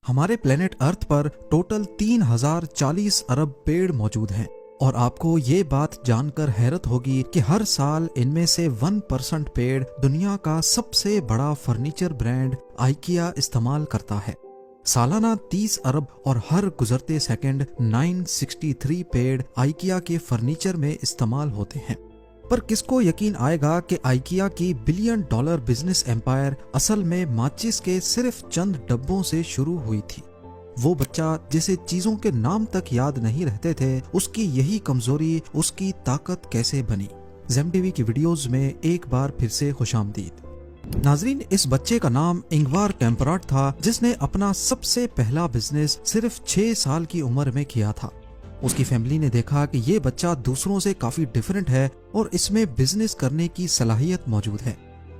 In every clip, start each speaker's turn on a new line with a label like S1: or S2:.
S1: हमारे planet earth पर total 3040 अरब पेड़ मौजूद हैं और आपको ये बात जानकर हैरत होगी कि हर साल इनमें से 1% पेड़ दुनिया का सबसे बड़ा फर्नीचर ब्रांड आइकिया इस्तेमाल करता है। सालाना 30 अरब और हर गुजरते सेकंड 963 पेड़ आइकिया के फर्नीचर में इस्तेमाल होते हैं। पर किसको यकीन आएगा कि आइकिया की $1 बिलियन बिजनेस एम्पायर असल में माचिस के सिर्फ चंद डब्बों से शुरू हुई थी। वो बच्चा जिसे चीजों के नाम तक याद नहीं रहते थे, उसकी यही कमजोरी उसकी ताकत कैसे बनी। ज़ेम टीवी की वीडियोस में एक बार फिर से खुशामदीद। नाजरीन, इस बच्चे का नाम इंगवार कैम्पराट था, जिसने अपना सबसे पहला बिजनेस सिर्फ 6 साल की उम्र में किया था। उसकी फैमिली ने देखा कि ये बच्चा दूसरों से काफी डिफरेंट है और इसमें बिजनेस करने की सलाहियत मौजूद है।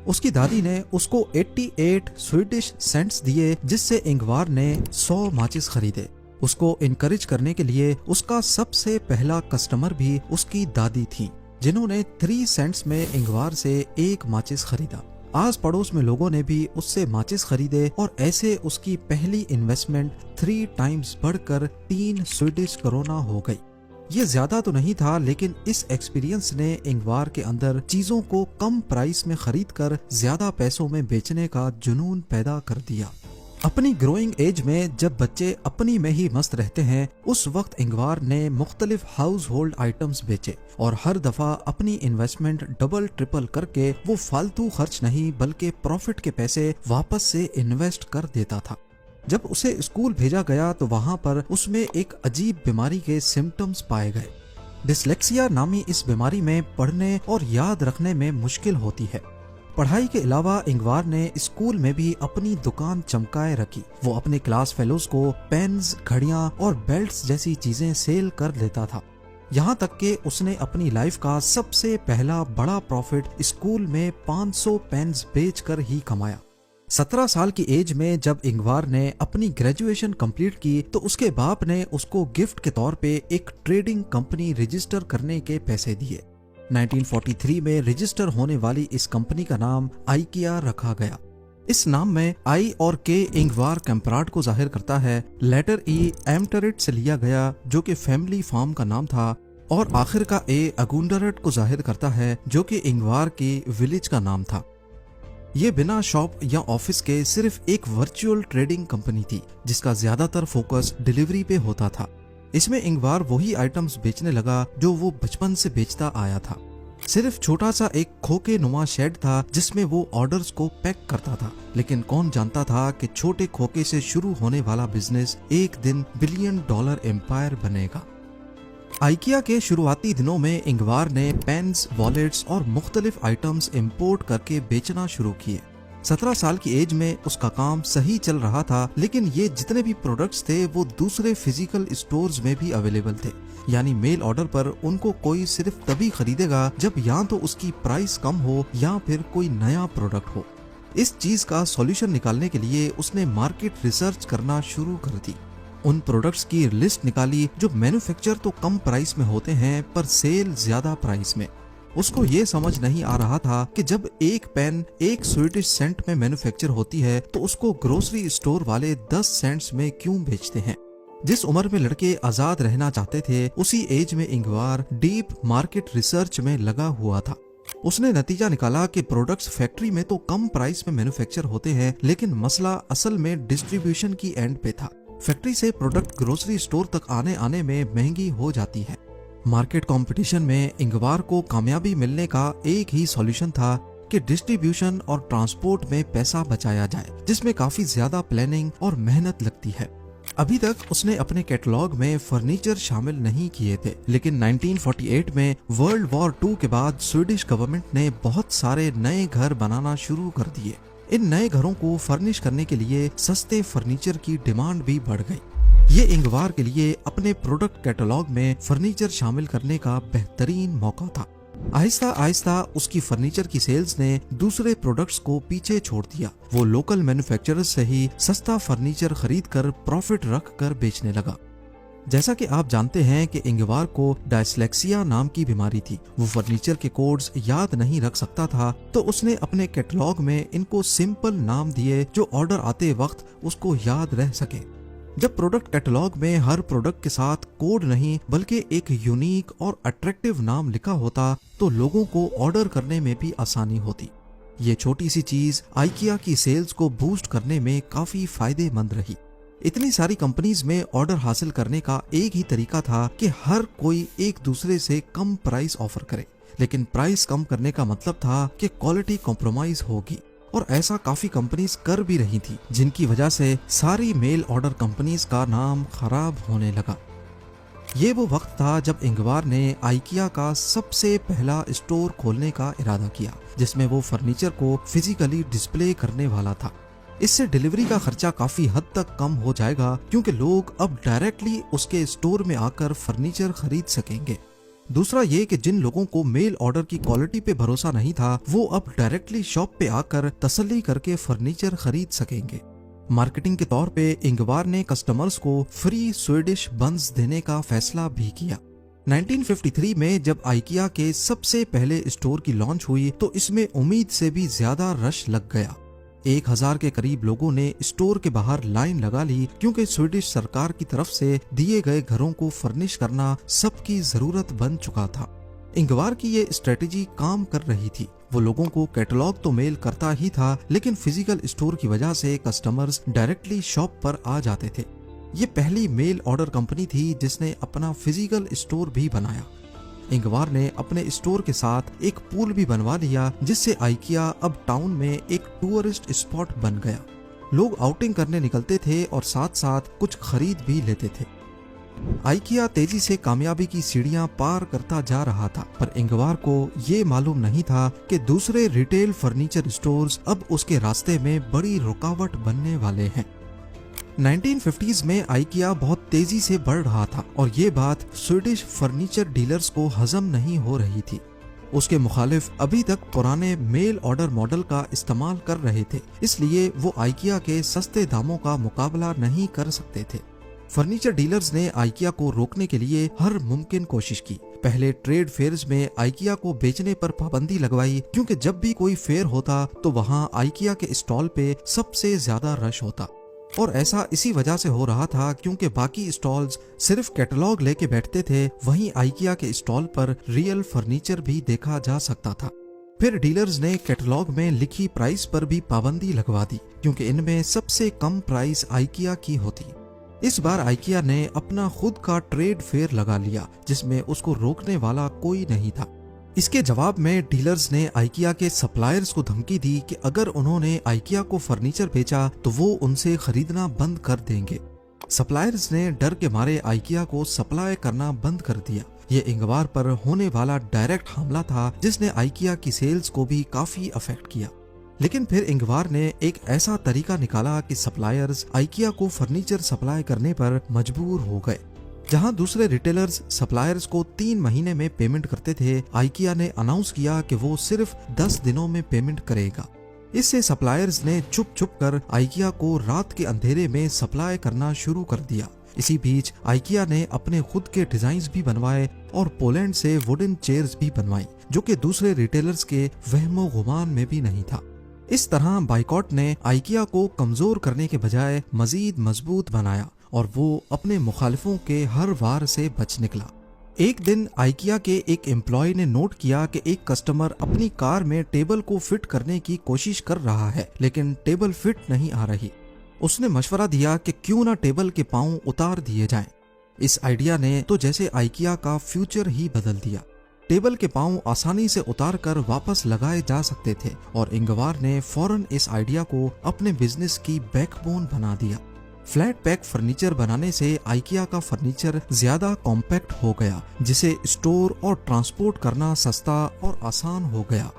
S1: उसकी दादी ने उसको 88 स्वीडिश सेंट्स दिए, जिससे इंगवार ने 100 माचिस खरीदे। उसको इनकरेज करने के लिए उसका सबसे पहला कस्टमर भी उसकी दादी थी, जिन्होंने 3 सेंट्स में इंगवार से एक माचिस खरीदा। आस पड़ोस में लोगों ने भी उससे माचिस खरीदे और ऐसे उसकी पहली इन्वेस्टमेंट 3 टाइम्स बढ़कर 3 स्वीडिश करोना हो गई। ये ज्यादा तो नहीं था, लेकिन इस एक्सपीरियंस ने इंगवार के अंदर चीजों को कम प्राइस में खरीदकर ज्यादा पैसों में बेचने का जुनून पैदा कर दिया। अपनी ग्रोइंग एज में जब बच्चे अपनी में ही मस्त रहते हैं, उस वक्त इंगवार ने मुख्तलिफ हाउस होल्ड आइटम्स बेचे और हर दफा अपनी इन्वेस्टमेंट डबल ट्रिपल करके वो फालतू खर्च नहीं बल्कि प्रॉफिट के पैसे वापस से इन्वेस्ट कर देता था। जब उसे स्कूल भेजा गया तो वहाँ पर उसमें एक अजीब बीमारी के सिम्टम्स पाए गए। डिसलेक्सिया नामी इस बीमारी में पढ़ने और याद रखने में मुश्किल होती है। पढ़ाई के अलावा इंगवार ने स्कूल में भी अपनी दुकान चमकाए रखी। वो अपने क्लास फेलोज को पेन्स, घड़ियां और बेल्ट्स जैसी चीजें सेल कर लेता था। यहाँ तक कि उसने अपनी लाइफ का सबसे पहला बड़ा प्रॉफिट स्कूल में 500 पेन्स बेचकर ही कमाया। 17 साल की एज में जब इंगवार ने अपनी ग्रेजुएशन कंप्लीट की तो उसके बाप ने उसको गिफ्ट के तौर पे एक ट्रेडिंग कंपनी रजिस्टर करने के पैसे दिए। 1943 में रजिस्टर होने वाली इस कंपनी का नाम आइकिया रखा गया। इस नाम में आई और के इंगवार कैम्पराट को जाहिर करता है, लेटर ई एमटरेट से लिया गया जो कि फैमिली फार्म का नाम था, और आखिर का ए अगुंडरट को जाहिर करता है जो कि इंगवार की विलेज का नाम था। ये बिना शॉप या ऑफिस के सिर्फ एक वर्चुअल ट्रेडिंग कंपनी थी, जिसका ज्यादातर फोकस डिलीवरी पे होता था। इसमें इंगवार वही आइटम्स बेचने लगा जो वो बचपन से बेचता आया था। सिर्फ छोटा सा एक खोखे नुमा शेड था जिसमें वो ऑर्डर्स को पैक करता था, लेकिन कौन जानता था कि छोटे खोखे से शुरू होने वाला बिजनेस एक दिन $1 बिलियन एम्पायर बनेगा। आइकिया के शुरुआती दिनों में इंगवार ने पेन्स, वॉलेट्स और मुख्तलिफ आइटम्स इंपोर्ट करके बेचना शुरू किए। 17 साल की एज में उसका काम सही चल रहा था, लेकिन ये जितने भी प्रोडक्ट्स थे वो दूसरे फिजिकल स्टोर्स में भी अवेलेबल थे। यानी मेल ऑर्डर पर उनको कोई सिर्फ तभी खरीदेगा जब या तो उसकी प्राइस कम हो या फिर कोई नया प्रोडक्ट हो। इस चीज का सॉल्यूशन निकालने के लिए उसने मार्केट रिसर्च करना शुरू कर दी। उन प्रोडक्ट्स की लिस्ट निकाली जो मैन्युफैक्चर तो कम प्राइस में होते हैं पर सेल ज्यादा प्राइस में। उसको ये समझ नहीं आ रहा था कि जब एक पेन 1 स्वीडिश सेंट में मैन्युफैक्चर होती है तो उसको ग्रोसरी स्टोर वाले 10 सेंट्स में क्यों बेचते हैं। जिस उम्र में लड़के आजाद रहना चाहते थे, उसी एज में इंगवार डीप मार्केट रिसर्च में लगा हुआ था। उसने नतीजा निकाला कि प्रोडक्ट्स फैक्ट्री में तो कम प्राइस में मैन्युफैक्चर होते हैं, लेकिन मसला असल में डिस्ट्रीब्यूशन की एंड पे था। फैक्ट्री से प्रोडक्ट ग्रोसरी स्टोर तक आने में महंगी हो जाती है। मार्केट कंपटीशन में इंगवार को कामयाबी मिलने का एक ही सॉल्यूशन था कि डिस्ट्रीब्यूशन और ट्रांसपोर्ट में पैसा बचाया जाए, जिसमें काफी ज्यादा प्लानिंग और मेहनत लगती है। अभी तक उसने अपने कैटलॉग में फर्नीचर शामिल नहीं किए थे, लेकिन 1948 में वर्ल्ड वॉर 2 के बाद स्वीडिश गवर्नमेंट ने बहुत सारे नए घर बनाना शुरू कर दिए। इन नए घरों को फर्निश करने के लिए सस्ते फर्नीचर की डिमांड भी बढ़ गई। ये इंगवार के लिए अपने प्रोडक्ट कैटलॉग में फर्नीचर शामिल करने का बेहतरीन मौका था। आहिस्ता आहिस्ता उसकी फर्नीचर की सेल्स ने दूसरे प्रोडक्ट्स को पीछे छोड़ दिया। वो लोकल मैन्युफैक्चरर्स से ही सस्ता फर्नीचर खरीद कर प्रॉफिट रख कर बेचने लगा। जैसा कि आप जानते हैं कि इंगवार को डायस्लेक्सिया नाम की बीमारी थी। वो फर्नीचर के कोड्स याद नहीं रख सकता था, तो उसने अपने कैटलॉग में इनको सिंपल नाम दिए जो ऑर्डर आते वक्त उसको याद रह सके। जब प्रोडक्ट कैटलॉग में हर प्रोडक्ट के साथ कोड नहीं बल्कि एक यूनिक और अट्रैक्टिव नाम लिखा होता तो लोगों को ऑर्डर करने में भी आसानी होती। ये छोटी सी चीज आइकिया की सेल्स को बूस्ट करने में काफी फायदेमंद रही। इतनी सारी कंपनीज में ऑर्डर हासिल करने का एक ही तरीका था कि हर कोई एक दूसरे से कम प्राइस ऑफर करे, लेकिन प्राइस कम करने का मतलब था कि क्वालिटी कॉम्प्रोमाइज होगी, और ऐसा काफी कंपनीज कर भी रही थी, जिनकी वजह से सारी मेल ऑर्डर कंपनीज का नाम खराब होने लगा। ये वो वक्त था जब इंगवार ने आइकिया का सबसे पहला स्टोर खोलने का इरादा किया, जिसमें वो फर्नीचर को फिजिकली डिस्प्ले करने वाला था। इससे डिलीवरी का खर्चा काफी हद तक कम हो जाएगा, क्योंकि लोग अब डायरेक्टली उसके स्टोर में आकर फर्नीचर खरीद सकेंगे। दूसरा ये कि जिन लोगों को मेल ऑर्डर की क्वालिटी पे भरोसा नहीं था, वो अब डायरेक्टली शॉप पे आकर तसल्ली करके फर्नीचर खरीद सकेंगे। मार्केटिंग के तौर पे इंगवार ने कस्टमर्स को फ्री स्वीडिश बन्स देने का फैसला भी किया। 1953 में जब आइकिया के सबसे पहले स्टोर की लॉन्च हुई तो इसमें उम्मीद से भी ज्यादा रश लग गया। 1000 के करीब लोगों ने स्टोर के बाहर लाइन लगा ली, क्योंकि स्वीडिश सरकार की तरफ से दिए गए घरों को फर्निश करना सबकी जरूरत बन चुका था। इंगवार की ये स्ट्रेटेजी काम कर रही थी। वो लोगों को कैटलॉग तो मेल करता ही था, लेकिन फिजिकल स्टोर की वजह से कस्टमर्स डायरेक्टली शॉप पर आ जाते थे। ये पहली मेल ऑर्डर कंपनी थी जिसने अपना फिजिकल स्टोर भी बनाया। इंगवार ने अपने स्टोर के साथ एक पूल भी बनवा लिया, जिससे आइकिया अब टाउन में एक टूरिस्ट स्पॉट बन गया। लोग आउटिंग करने निकलते थे और साथ साथ कुछ खरीद भी लेते थे। आइकिया तेजी से कामयाबी की सीढ़ियां पार करता जा रहा था, पर इंगवार को ये मालूम नहीं था कि दूसरे रिटेल फर्नीचर स्टोर्स अब उसके रास्ते में बड़ी रुकावट बनने वाले हैं। 1950s में आइकिया बहुत तेजी से बढ़ रहा था और ये बात स्वीडिश फर्नीचर डीलर्स को हजम नहीं हो रही थी। उसके मुखालिफ अभी तक पुराने मेल ऑर्डर मॉडल का इस्तेमाल कर रहे थे, इसलिए वो आइकिया के सस्ते दामों का मुकाबला नहीं कर सकते थे। फर्नीचर डीलर्स ने आइकिया को रोकने के लिए हर मुमकिन कोशिश की। पहले ट्रेड फेयर्स में आइकिया को बेचने पर पाबंदी लगवाई, क्योंकि जब भी कोई फेयर होता तो वहाँ आइकिया के स्टॉल पे सबसे ज्यादा रश होता। और ऐसा इसी वजह से हो रहा था क्योंकि बाकी स्टॉल्स सिर्फ कैटलॉग लेके बैठते थे, वहीं आइकिया के स्टॉल पर रियल फर्नीचर भी देखा जा सकता था। फिर डीलर्स ने कैटलॉग में लिखी प्राइस पर भी पाबंदी लगवा दी, क्योंकि इनमें सबसे कम प्राइस आइकिया की होती। इस बार आइकिया ने अपना खुद का ट्रेड फेयर लगा लिया, जिसमें उसको रोकने वाला कोई नहीं था। इसके जवाब में डीलर्स ने आइकिया के सप्लायर्स को धमकी दी कि अगर उन्होंने आइकिया को फर्नीचर बेचा तो वो उनसे खरीदना बंद कर देंगे। सप्लायर्स ने डर के मारे आइकिया को सप्लाई करना बंद कर दिया। ये इंगवार पर होने वाला डायरेक्ट हमला था, जिसने आइकिया की सेल्स को भी काफी अफेक्ट किया। लेकिन फिर इंगवार ने एक ऐसा तरीका निकाला कि सप्लायर्स आइकिया को फर्नीचर सप्लाई करने पर मजबूर हो गए। जहां दूसरे रिटेलर्स सप्लायर्स को 3 महीने में पेमेंट करते थे, आइकिया ने अनाउंस किया कि वो सिर्फ 10 दिनों में पेमेंट करेगा। इससे सप्लायर्स ने चुप चुप कर आइकिया को रात के अंधेरे में सप्लाई करना शुरू कर दिया। इसी बीच आइकिया ने अपने खुद के डिजाइन भी बनवाए और पोलैंड से वुडन चेयर्स भी बनवाई, जो कि दूसरे रिटेलर्स के वहमो गुमान में भी नहीं था। इस तरह बाइकॉट ने आइकिया को कमजोर करने के बजाय मजीद मजबूत बनाया और वो अपने मुखालिफों के हर वार से बच निकला। एक दिन आइकिया के एक एम्प्लॉय ने नोट किया कि एक कस्टमर अपनी कार में टेबल को फिट करने की कोशिश कर रहा है, लेकिन टेबल फिट नहीं आ रही। उसने मशवरा दिया कि क्यों ना टेबल के पांव उतार दिए जाएं। इस आइडिया ने तो जैसे आइकिया का फ्यूचर ही बदल दिया। टेबल के पांव आसानी से उतार कर वापस लगाए जा सकते थे और इंगवार ने फौरन इस आइडिया को अपने बिजनेस की बैकबोन बना दिया। फ्लैट पैक फर्नीचर बनाने से आइकिया का फर्नीचर ज्यादा कॉम्पैक्ट हो गया, जिसे स्टोर और ट्रांसपोर्ट करना सस्ता और आसान हो गया।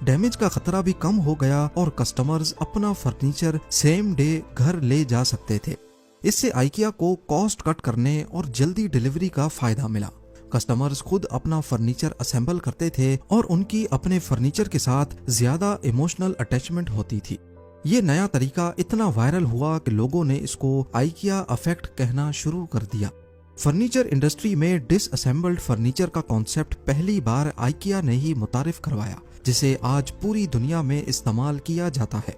S1: डैमेज का खतरा भी कम हो गया और कस्टमर्स अपना फर्नीचर सेम डे घर ले जा सकते थे। इससे आइकिया को कॉस्ट कट करने और जल्दी डिलीवरी का फायदा मिला। कस्टमर्स खुद अपना फर्नीचर असेंबल करते थे और उनकी अपने फर्नीचर के साथ ज्यादा इमोशनल अटैचमेंट होती थी। ये नया तरीका इतना वायरल हुआ कि लोगों ने इसको आइकिया इफेक्ट कहना शुरू कर दिया। फर्नीचर इंडस्ट्री में डिसअसेंबल्ड फर्नीचर का कॉन्सेप्ट पहली बार आइकिया ने ही मुतारिफ करवाया, जिसे आज पूरी दुनिया में इस्तेमाल किया जाता है।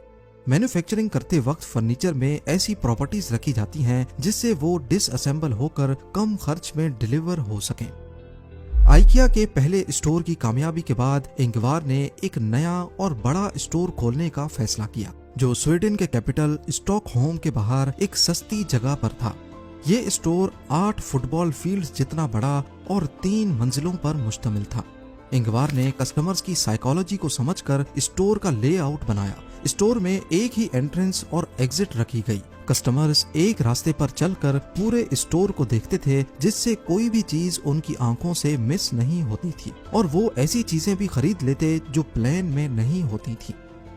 S1: मैन्युफैक्चरिंग करते वक्त फर्नीचर में ऐसी प्रॉपर्टीज रखी जाती हैं जिससे वो डिसअसेंबल होकर कम खर्च में डिलीवर हो सकें। आइकिया के पहले स्टोर की कामयाबी के बाद इंगवार ने एक नया और बड़ा स्टोर खोलने का फैसला किया, जो स्वीडन के कैपिटल स्टॉकहोम के बाहर एक सस्ती जगह पर था। ये स्टोर 8 फुटबॉल फील्ड्स जितना बड़ा और 3 मंजिलों पर मुश्तमिल था। इंगवार ने कस्टमर्स की साइकोलॉजी को समझकर स्टोर का लेआउट बनाया। स्टोर में एक ही एंट्रेंस और एग्जिट रखी गई। कस्टमर्स एक रास्ते पर चलकर पूरे स्टोर को देखते थे, जिससे कोई भी चीज उनकी आंखों से मिस नहीं होती थी और वो ऐसी चीजें भी खरीद लेते जो प्लान में नहीं होती थी।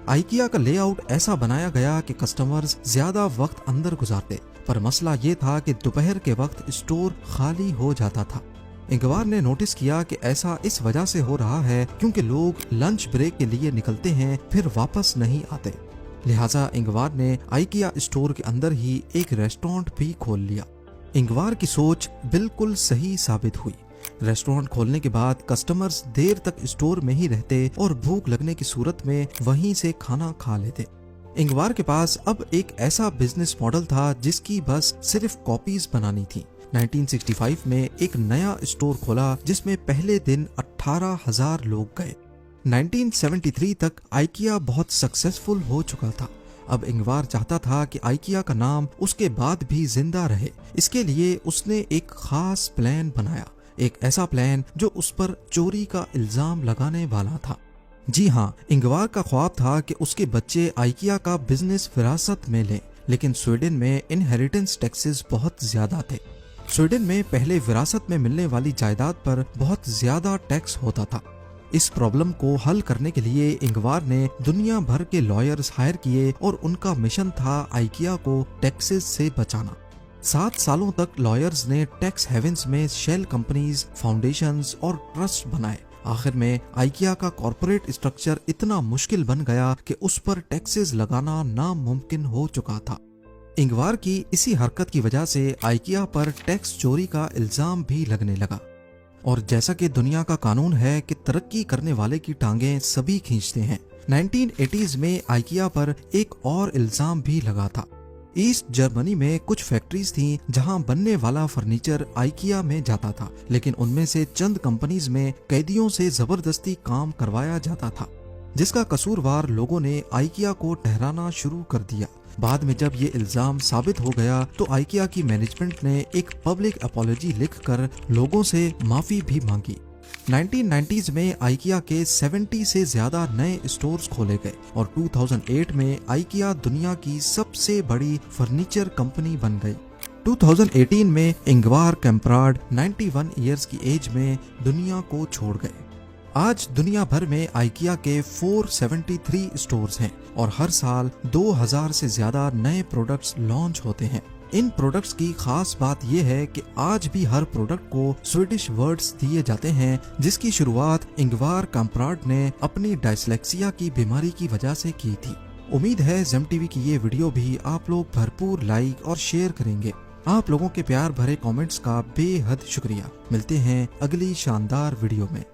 S1: आइकिया का लेआउट ऐसा बनाया गया कि कस्टमर्स ज्यादा वक्त अंदर गुजारते, पर मसला ये था कि दोपहर के वक्त स्टोर खाली हो जाता था। इंगवार ने नोटिस किया कि ऐसा इस वजह से हो रहा है क्योंकि लोग लंच ब्रेक के लिए निकलते हैं फिर वापस नहीं आते। लिहाजा इंगवार ने आइकिया स्टोर के अंदर ही एक रेस्टोरेंट भी खोल लिया। इंगवार की सोच बिल्कुल सही साबित हुई। रेस्टोरेंट खोलने के बाद कस्टमर्स देर तक स्टोर में ही रहते और भूख लगने की सूरत में वहीं से खाना खा लेते। इंगवार के पास अब एक ऐसा बिजनेस मॉडल था जिसकी बस सिर्फ कॉपीज बनानी थी। 1965 में एक नया स्टोर खोला जिसमें पहले दिन 18,000 लोग गए। 1973 तक आइकिया बहुत सक्सेसफुल हो चुका था। अब इंगवार चाहता था कि आइकिया का नाम उसके बाद भी जिंदा रहे। इसके लिए उसने एक खास प्लान बनाया, एक ऐसा प्लान जो उस पर चोरी का इल्जाम लगाने वाला था। जी हाँ, इंगवार का ख्वाब था कि उसके बच्चे आइकिया का बिजनेस विरासत में लें, लेकिन स्वीडन में इनहेरिटेंस टैक्सेस बहुत ज्यादा थे। स्वीडन में पहले विरासत में मिलने वाली जायदाद पर बहुत ज्यादा टैक्स होता था। इस प्रॉब्लम को हल करने के लिए इंगवार ने दुनिया भर के लॉयर्स हायर किए और उनका मिशन था आइकिया को टैक्सेस से बचाना। 7 सालों तक लॉयर्स ने टैक्स हेवेंस में शेल कंपनीज, फाउंडेशंस और ट्रस्ट बनाए। आखिर में आइकिया का कॉर्पोरेट स्ट्रक्चर इतना मुश्किल बन गया कि उस पर टैक्सेस लगाना नामुमकिन हो चुका था। इंगवार की इसी हरकत की वजह से आइकिया पर टैक्स चोरी का इल्जाम भी लगने लगा। और जैसा कि दुनिया का कानून है कि तरक्की करने वाले की टांगें सभी खींचते हैं, 1980s में आइकिया पर एक और इल्जाम भी लगा था। ईस्ट जर्मनी में कुछ फैक्ट्रीज थीं जहां बनने वाला फर्नीचर आइकिया में जाता था, लेकिन उनमें से चंद कंपनीज में कैदियों से जबरदस्ती काम करवाया जाता था, जिसका कसूरवार लोगों ने आइकिया को ठहराना शुरू कर दिया। बाद में जब ये इल्जाम साबित हो गया तो आइकिया की मैनेजमेंट ने एक पब्लिक अपॉलजी लिखकर लोगों से माफी भी मांगी। 1990s में आइकिया के 70 से ज्यादा नए स्टोर्स खोले गए और 2008 में आइकिया दुनिया की सबसे बड़ी फर्नीचर कंपनी बन गई। 2018 में इंगवार कैम्प्राड 91 ईयर्स की एज में दुनिया को छोड़ गए। आज दुनिया भर में आइकिया के 473 स्टोर्स हैं और हर साल 2000 से ज्यादा नए प्रोडक्ट्स लॉन्च होते हैं। इन प्रोडक्ट्स की खास बात यह है कि आज भी हर प्रोडक्ट को स्वीडिश वर्ड्स दिए जाते हैं, जिसकी शुरुआत इंगवार कैम्प्राड ने अपनी डायस्लेक्सिया की बीमारी की वजह से की थी। उम्मीद है जेम टीवी की ये वीडियो भी आप लोग भरपूर लाइक और शेयर करेंगे। आप लोगों के प्यार भरे कमेंट्स का बेहद शुक्रिया। मिलते हैं अगली शानदार वीडियो में।